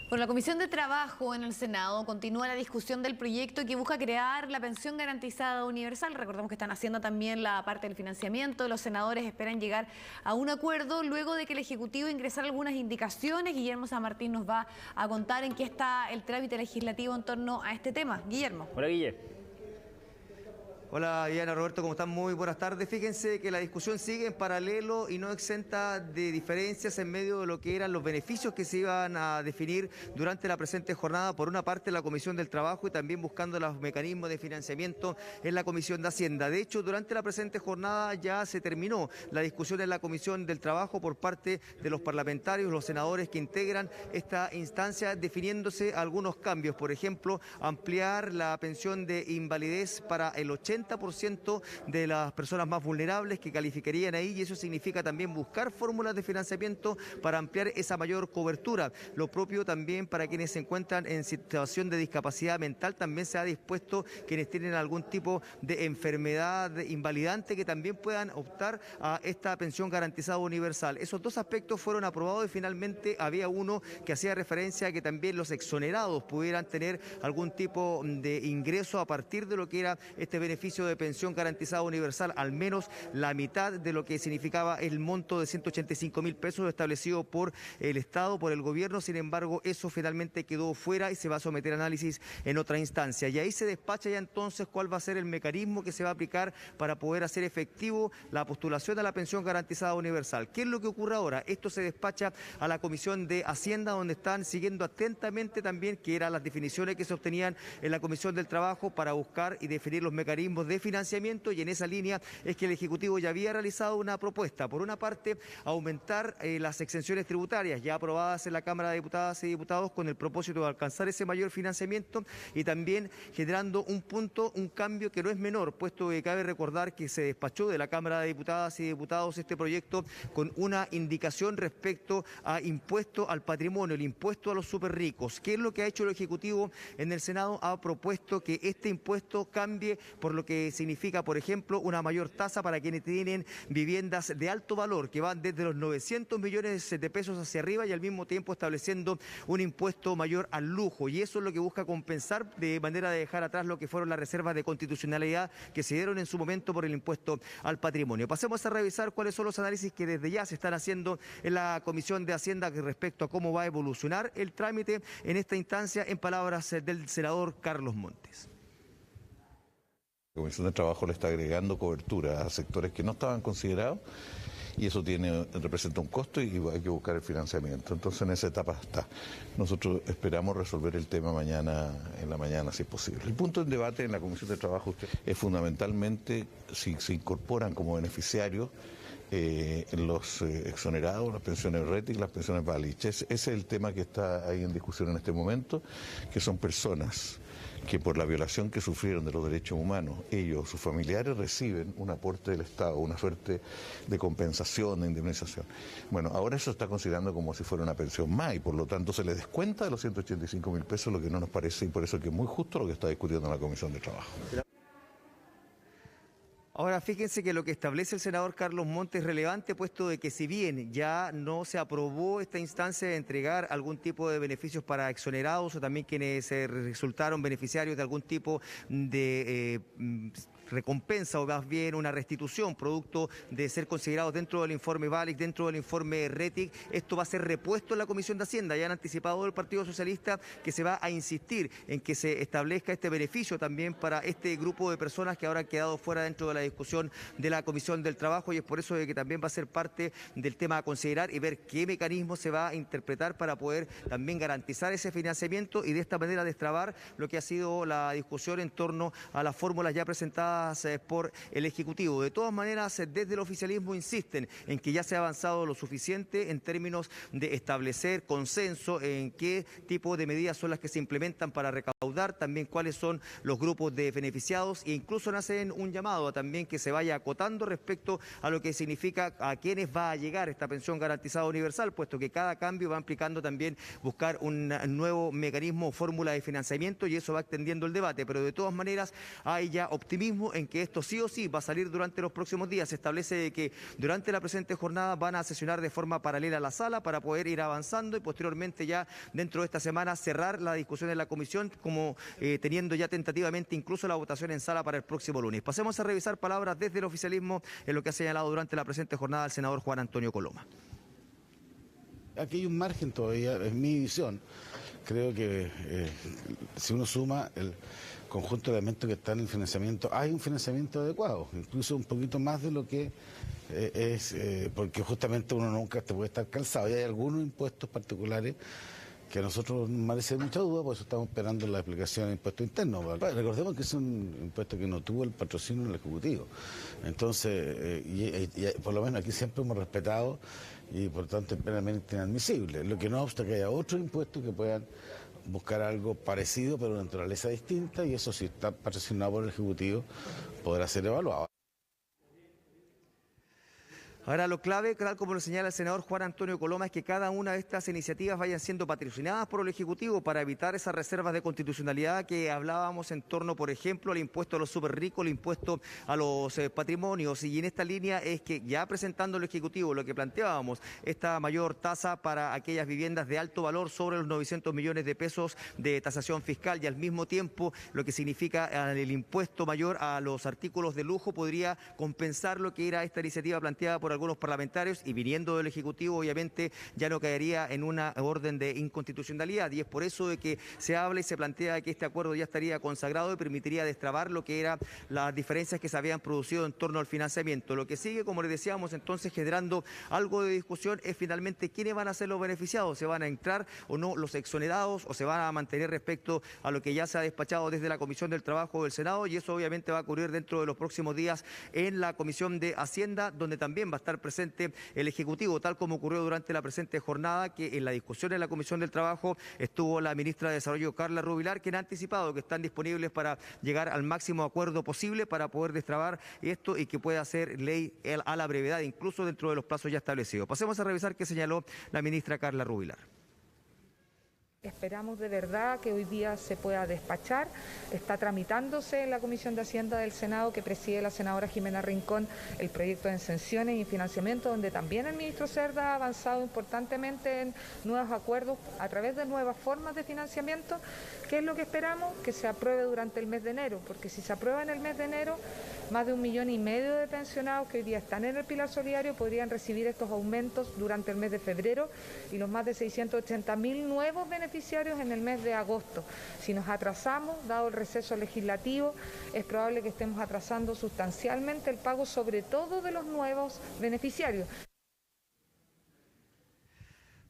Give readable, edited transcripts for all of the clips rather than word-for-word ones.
Por la Comisión de Trabajo en el Senado continúa la discusión del proyecto que busca crear la pensión garantizada universal. Recordemos que están haciendo también la parte del financiamiento. Los senadores esperan llegar a un acuerdo luego de que el Ejecutivo ingresara algunas indicaciones. Guillermo San Martín nos va a contar en qué está el trámite legislativo en torno a este tema. Guillermo. Hola, Guille. Hola Diana, Roberto, ¿cómo están? Muy buenas tardes. Fíjense que la discusión sigue en paralelo y no exenta de diferencias en medio de lo que eran los beneficios que se iban a definir durante la presente jornada. Por una parte, la Comisión del Trabajo y también buscando los mecanismos de financiamiento en la Comisión de Hacienda. De hecho, durante la presente jornada ya se terminó la discusión en la Comisión del Trabajo por parte de los parlamentarios, los senadores que integran esta instancia, definiéndose algunos cambios. Por ejemplo, ampliar la pensión de invalidez para el 80% de las personas más vulnerables que calificarían ahí, y eso significa también buscar fórmulas de financiamiento para ampliar esa mayor cobertura. Lo propio también para quienes se encuentran en situación de discapacidad mental, también se ha dispuesto quienes tienen algún tipo de enfermedad invalidante que también puedan optar a esta pensión garantizada universal. Esos dos aspectos fueron aprobados y finalmente había uno que hacía referencia a que también los exonerados pudieran tener algún tipo de ingreso a partir de lo que era este beneficio de pensión garantizada universal, al menos la mitad de lo que significaba el monto de 185.000 pesos establecido por el Estado, por el gobierno. Sin embargo, eso finalmente quedó fuera y se va a someter a análisis en otra instancia. Y ahí se despacha ya entonces cuál va a ser el mecanismo que se va a aplicar para poder hacer efectivo la postulación a la pensión garantizada universal. ¿Qué es lo que ocurre ahora? Esto se despacha a la Comisión de Hacienda, donde están siguiendo atentamente también que eran las definiciones que se obtenían en la Comisión del Trabajo para buscar y definir los mecanismos de financiamiento, y en esa línea es que el Ejecutivo ya había realizado una propuesta. Por una parte, aumentar las exenciones tributarias ya aprobadas en la Cámara de Diputadas y Diputados con el propósito de alcanzar ese mayor financiamiento, y también generando un cambio que no es menor, puesto que cabe recordar que se despachó de la Cámara de Diputadas y Diputados este proyecto con una indicación respecto a impuesto al patrimonio, el impuesto a los superricos. ¿Qué es lo que ha hecho el Ejecutivo en el Senado? Ha propuesto que este impuesto cambie por lo que significa, por ejemplo, una mayor tasa para quienes tienen viviendas de alto valor, que van desde los 900 millones de pesos hacia arriba, y al mismo tiempo estableciendo un impuesto mayor al lujo. Y eso es lo que busca compensar, de manera de dejar atrás lo que fueron las reservas de constitucionalidad que se dieron en su momento por el impuesto al patrimonio. Pasemos a revisar cuáles son los análisis que desde ya se están haciendo en la Comisión de Hacienda respecto a cómo va a evolucionar el trámite en esta instancia, en palabras del senador Carlos Montes. La Comisión de Trabajo le está agregando cobertura a sectores que no estaban considerados, y eso representa un costo y hay que buscar el financiamiento. Entonces en esa etapa está. Nosotros esperamos resolver el tema en la mañana si es posible. El punto de debate en la Comisión de Trabajo es fundamentalmente si se incorporan como beneficiarios los exonerados, las pensiones RETI y las pensiones Balich. Ese es el tema que está ahí en discusión en este momento, que son personas que por la violación que sufrieron de los derechos humanos, ellos, sus familiares, reciben un aporte del Estado, una suerte de compensación, de indemnización. Bueno, ahora eso está considerando como si fuera una pensión más, y por lo tanto se les descuenta de los 185.000 pesos, lo que no nos parece, y por eso que es muy justo lo que está discutiendo la Comisión de Trabajo. Ahora, fíjense que lo que establece el senador Carlos Montes es relevante, puesto de que si bien ya no se aprobó esta instancia de entregar algún tipo de beneficios para exonerados o también quienes resultaron beneficiarios de algún tipo de recompensa, o más bien una restitución producto de ser considerados dentro del informe Balich, dentro del informe RETIC, esto va a ser repuesto en la Comisión de Hacienda. Ya han anticipado del Partido Socialista que se va a insistir en que se establezca este beneficio también para este grupo de personas que ahora han quedado fuera dentro de la discusión de la Comisión del Trabajo, y es por eso de que también va a ser parte del tema a considerar y ver qué mecanismo se va a interpretar para poder también garantizar ese financiamiento y de esta manera destrabar lo que ha sido la discusión en torno a las fórmulas ya presentadas por el Ejecutivo. De todas maneras, desde el oficialismo insisten en que ya se ha avanzado lo suficiente en términos de establecer consenso en qué tipo de medidas son las que se implementan para recaudar, también cuáles son los grupos de beneficiados, e incluso hacen un llamado a también que se vaya acotando respecto a lo que significa a quienes va a llegar esta pensión garantizada universal, puesto que cada cambio va implicando también buscar un nuevo mecanismo o fórmula de financiamiento, y eso va extendiendo el debate. Pero de todas maneras hay ya optimismo oficialismo en que esto sí o sí va a salir durante los próximos días. Se establece que durante la presente jornada van a sesionar de forma paralela a la sala para poder ir avanzando y posteriormente ya dentro de esta semana cerrar la discusión en la comisión, como teniendo ya tentativamente incluso la votación en sala para el próximo lunes. Pasemos a revisar palabras desde el oficialismo en lo que ha señalado durante la presente jornada el senador Juan Antonio Coloma. Aquí hay un margen todavía, es mi visión. Creo que si uno suma el conjunto de elementos que están en el financiamiento, hay un financiamiento adecuado, incluso un poquito más de lo que porque justamente uno nunca te puede estar calzado. Y hay algunos impuestos particulares que a nosotros nos merece mucha duda, por eso estamos esperando la explicación del impuesto interno. Recordemos que es un impuesto que no tuvo el patrocinio del Ejecutivo. Entonces, por lo menos aquí siempre hemos respetado y por tanto es plenamente inadmisible. Lo que no obsta que haya otros impuestos que puedan buscar algo parecido pero de naturaleza distinta, y eso si está patrocinado por el Ejecutivo podrá ser evaluado. Ahora, lo clave, tal como lo señala el senador Juan Antonio Coloma, es que cada una de estas iniciativas vayan siendo patrocinadas por el Ejecutivo para evitar esas reservas de constitucionalidad que hablábamos en torno, por ejemplo, al impuesto a los súper ricos, el impuesto a los patrimonios. Y en esta línea es que ya presentando el Ejecutivo lo que planteábamos, esta mayor tasa para aquellas viviendas de alto valor sobre los 900 millones de pesos de tasación fiscal, y al mismo tiempo lo que significa el impuesto mayor a los artículos de lujo podría compensar lo que era esta iniciativa planteada por algunos parlamentarios, y viniendo del Ejecutivo obviamente ya no caería en una orden de inconstitucionalidad, y es por eso de que se habla y se plantea que este acuerdo ya estaría consagrado y permitiría destrabar lo que eran las diferencias que se habían producido en torno al financiamiento. Lo que sigue, como les decíamos entonces, generando algo de discusión es finalmente quiénes van a ser los beneficiados, se van a entrar o no los exonerados o se van a mantener respecto a lo que ya se ha despachado desde la Comisión del Trabajo del Senado, y eso obviamente va a ocurrir dentro de los próximos días en la Comisión de Hacienda, donde también va a estar presente el Ejecutivo, tal como ocurrió durante la presente jornada, que en la discusión en la Comisión del Trabajo estuvo la ministra de Desarrollo, Carla Rubilar, quien ha anticipado que están disponibles para llegar al máximo acuerdo posible para poder destrabar esto y que pueda ser ley a la brevedad, incluso dentro de los plazos ya establecidos. Pasemos a revisar qué señaló la ministra Carla Rubilar. Esperamos de verdad que hoy día se pueda despachar. Está tramitándose en la Comisión de Hacienda del Senado, que preside la senadora Jimena Rincón, el proyecto de exenciones y financiamiento, donde también el ministro Cerda ha avanzado importantemente en nuevos acuerdos a través de nuevas formas de financiamiento. ¿Qué es lo que esperamos? Que se apruebe durante el mes de enero, porque si se aprueba en el mes de enero, más de 1,5 millones de pensionados que hoy día están en el Pilar Solidario podrían recibir estos aumentos durante el mes de febrero, y los más de 680.000 nuevos beneficiarios en el mes de agosto. Si nos atrasamos, dado el receso legislativo, es probable que estemos atrasando sustancialmente el pago, sobre todo de los nuevos beneficiarios.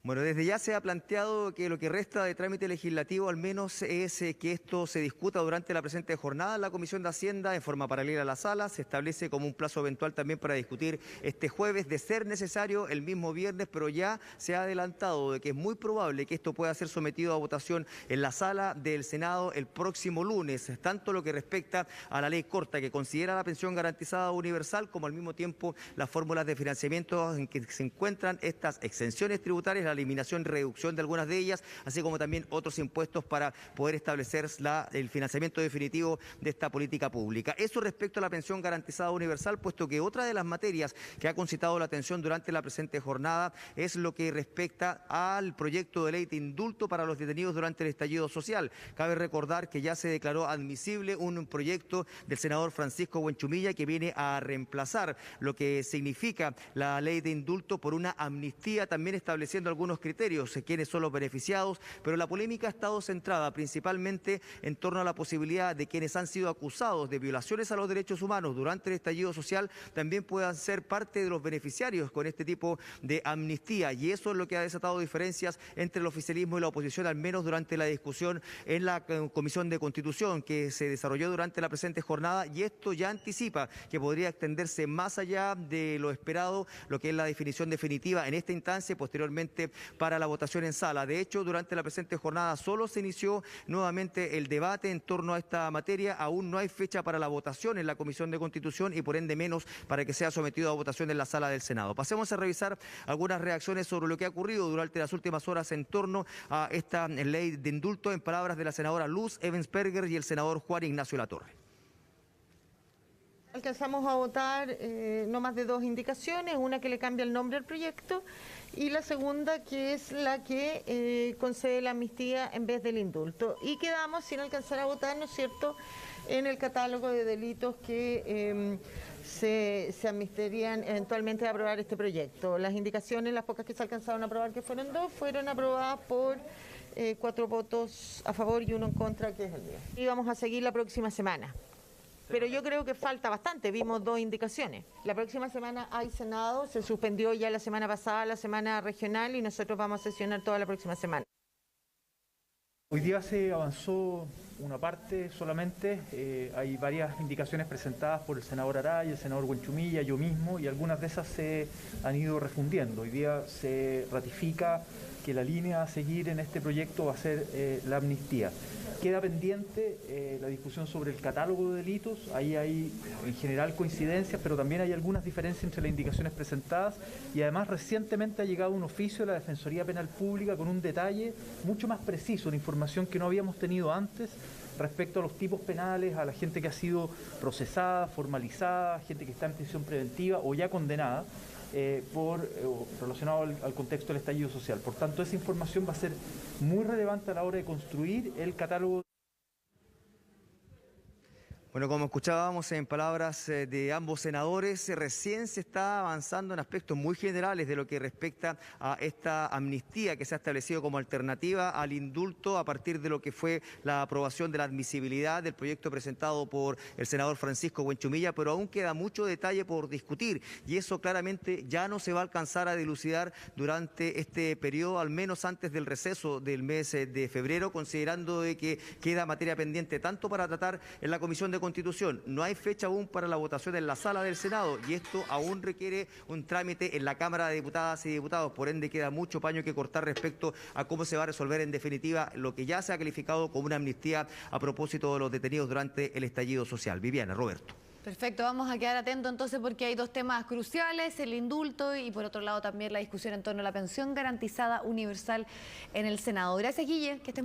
Bueno, desde ya se ha planteado que lo que resta de trámite legislativo al menos es que esto se discuta durante la presente jornada en la Comisión de Hacienda en forma paralela a la sala. Se establece como un plazo eventual también para discutir este jueves, de ser necesario el mismo viernes, pero ya se ha adelantado de que es muy probable que esto pueda ser sometido a votación en la sala del Senado el próximo lunes, tanto lo que respecta a la ley corta que considera la pensión garantizada universal, como al mismo tiempo las fórmulas de financiamiento en que se encuentran estas exenciones tributarias, la eliminación y reducción de algunas de ellas, así como también otros impuestos para poder establecer el financiamiento definitivo de esta política pública. Eso respecto a la pensión garantizada universal, puesto que otra de las materias que ha concitado la atención durante la presente jornada es lo que respecta al proyecto de ley de indulto para los detenidos durante el estallido social. Cabe recordar que ya se declaró admisible un proyecto del senador Francisco Buenchumilla que viene a reemplazar lo que significa la ley de indulto por una amnistía, también estableciendo algunos criterios, quiénes son los beneficiados, pero la polémica ha estado centrada principalmente en torno a la posibilidad de quienes han sido acusados de violaciones a los derechos humanos durante el estallido social también puedan ser parte de los beneficiarios con este tipo de amnistía, y eso es lo que ha desatado diferencias entre el oficialismo y la oposición, al menos durante la discusión en la Comisión de Constitución que se desarrolló durante la presente jornada, y esto ya anticipa que podría extenderse más allá de lo esperado, lo que es la definición definitiva en esta instancia y posteriormente para la votación en sala. De hecho, durante la presente jornada solo se inició nuevamente el debate en torno a esta materia. Aún no hay fecha para la votación en la Comisión de Constitución y por ende menos para que sea sometido a votación en la sala del Senado. Pasemos a revisar algunas reacciones sobre lo que ha ocurrido durante las últimas horas en torno a esta ley de indulto, en palabras de la senadora Luz Evensperger y el senador Juan Ignacio Latorre. Alcanzamos a votar no más de 2 indicaciones, una que le cambia el nombre al proyecto y la segunda que es la que concede la amnistía en vez del indulto. Y quedamos sin alcanzar a votar, ¿no es cierto?, en el catálogo de delitos que se amnistiarían eventualmente de aprobar este proyecto. Las indicaciones, las pocas que se alcanzaron a aprobar, que fueron 2, fueron aprobadas por 4 votos a favor y 1 en contra, que es el mío. Y vamos a seguir la próxima semana. Pero yo creo que falta bastante, vimos 2 indicaciones. La próxima semana hay Senado, se suspendió ya la semana pasada, la semana regional, y nosotros vamos a sesionar toda la próxima semana. Hoy día se avanzó una parte solamente, hay varias indicaciones presentadas por el senador Araya, el senador Huenchumilla, yo mismo, y algunas de esas se han ido refundiendo. Hoy día se ratifica que la línea a seguir en este proyecto va a ser la amnistía. Queda pendiente la discusión sobre el catálogo de delitos, ahí hay en general coincidencias, pero también hay algunas diferencias entre las indicaciones presentadas y además recientemente ha llegado un oficio de la Defensoría Penal Pública con un detalle mucho más preciso, una información que no habíamos tenido antes respecto a los tipos penales, a la gente que ha sido procesada, formalizada, gente que está en prisión preventiva o ya condenada. Relacionado al contexto del estallido social. Por tanto, esa información va a ser muy relevante a la hora de construir el catálogo. Bueno, como escuchábamos en palabras de ambos senadores, recién se está avanzando en aspectos muy generales de lo que respecta a esta amnistía que se ha establecido como alternativa al indulto a partir de lo que fue la aprobación de la admisibilidad del proyecto presentado por el senador Francisco Huenchumilla, pero aún queda mucho detalle por discutir y eso claramente ya no se va a alcanzar a dilucidar durante este periodo, al menos antes del receso del mes de febrero, considerando de que queda materia pendiente tanto para tratar en la Comisión de Constitución. No hay fecha aún para la votación en la sala del Senado y esto aún requiere un trámite en la Cámara de Diputadas y Diputados, por ende queda mucho paño que cortar respecto a cómo se va a resolver en definitiva lo que ya se ha calificado como una amnistía a propósito de los detenidos durante el estallido social. Viviana, Roberto. Perfecto, vamos a quedar atentos entonces porque hay 2 temas cruciales, el indulto y por otro lado también la discusión en torno a la pensión garantizada universal en el Senado. Gracias, Guille, que estés